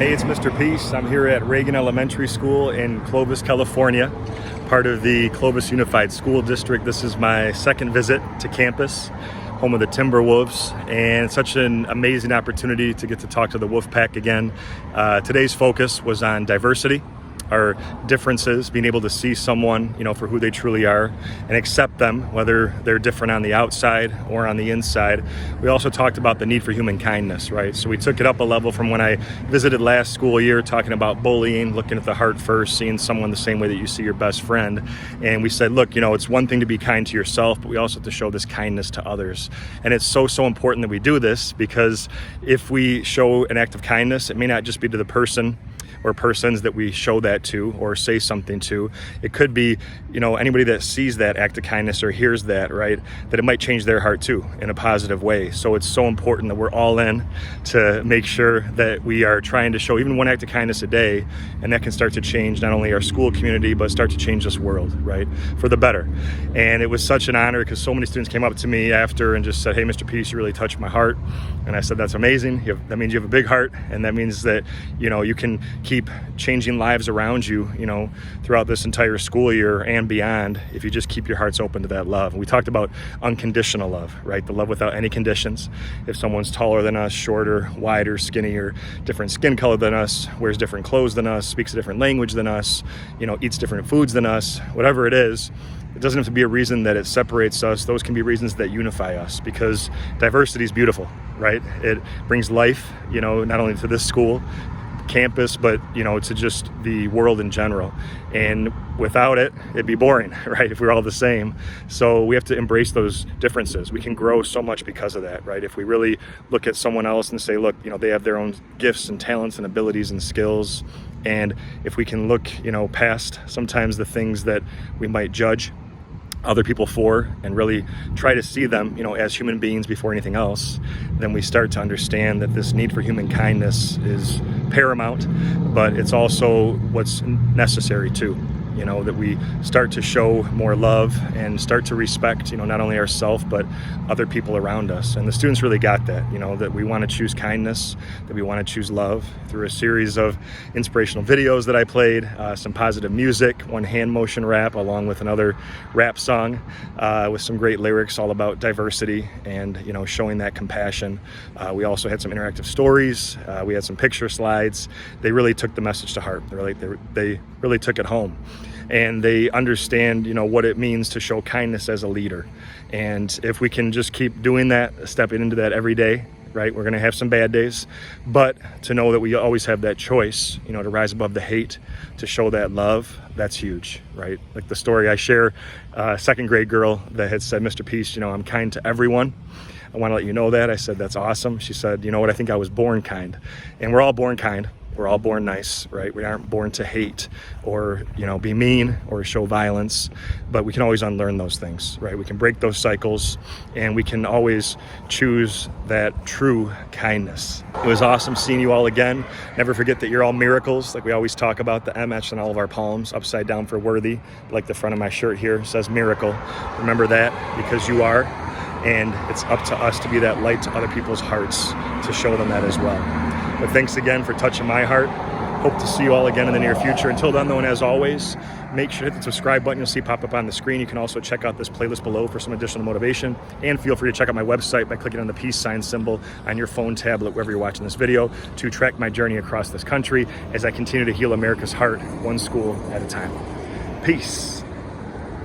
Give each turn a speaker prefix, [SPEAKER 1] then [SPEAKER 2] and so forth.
[SPEAKER 1] Hey, it's Mr. Peace. I'm here at Reagan Elementary School in Clovis, California, part of the Clovis Unified School District. This is my second visit to campus, home of the Timberwolves, and it's such an amazing opportunity to get to talk to the Wolfpack again. Today's focus was on diversity, our differences, being able to see someone, for who they truly are and accept them, whether they're different on the outside or on the inside. We also talked about the need for human kindness, right? So we took it up a level from when I visited last school year, talking about bullying, looking at the heart first, seeing someone the same way that you see your best friend. And we said, look, it's one thing to be kind to yourself, but we also have to show this kindness to others. And it's so important that we do this, because if we show an act of kindness, it may not just be to the person or persons that we show that to or say something to. It could be, anybody that sees that act of kindness or hears that, right, that it might change their heart too in a positive way. So it's so important that we're all in to make sure that we are trying to show even one act of kindness a day, and that can start to change not only our school community, but start to change this world, right, for the better. And it was such an honor because so many students came up to me after and just said, hey, Mr. Peace, you really touched my heart. And I said, that's amazing. That means you have a big heart, and that means that, you can keep changing lives around you, throughout this entire school year and beyond, if you just keep your hearts open to that love. And we talked about unconditional love, right? The love without any conditions. If someone's taller than us, shorter, wider, skinnier, different skin color than us, wears different clothes than us, speaks a different language than us, eats different foods than us, whatever it is, it doesn't have to be a reason that it separates us. Those can be reasons that unify us, because diversity is beautiful, right? It brings life, not only to this school, campus, but to just the world in general. And without it, it'd be boring, right, if we're all the same. So we have to embrace those differences. We can grow so much because of that, right? If we really look at someone else and say, look, they have their own gifts and talents and abilities and skills, and if we can look past sometimes the things that we might judge other people for and really try to see them as human beings before anything else, then we start to understand that this need for human kindness is paramount, but it's also what's necessary too. That we start to show more love and start to respect, not only ourselves, but other people around us. And the students really got that, that we want to choose kindness, that we want to choose love through a series of inspirational videos that I played, some positive music, one hand motion rap, along with another rap song with some great lyrics all about diversity and, showing that compassion. We also had some interactive stories. We had some picture slides. They really took the message to heart. They really took it home. And they understand, what it means to show kindness as a leader. And if we can just keep doing that, stepping into that every day, right, we're going to have some bad days, but to know that we always have that choice, to rise above the hate, to show that love, that's huge, right? Like the story I share, a second grade girl that had said, Mr. Peace, I'm kind to everyone. I want to let you know that. I said, that's awesome. She said, what, I think I was born kind. And we're all born kind. We're all born nice, right? We aren't born to hate or, be mean or show violence, but we can always unlearn those things, right? We can break those cycles, and we can always choose that true kindness. It was awesome seeing you all again. Never forget that you're all miracles. Like we always talk about, the M etched on all of our palms, upside down for worthy, like the front of my shirt here says miracle. Remember that, because you are, and it's up to us to be that light to other people's hearts, to show them that as well. But thanks again for touching my heart. Hope to see you all again in the near future. Until then, though, and as always, make sure to hit the subscribe button you'll see pop up on the screen. You can also check out this playlist below for some additional motivation. And feel free to check out my website by clicking on the peace sign symbol on your phone, tablet, wherever you're watching this video, to track my journey across this country as I continue to heal America's heart, one school at a time. Peace.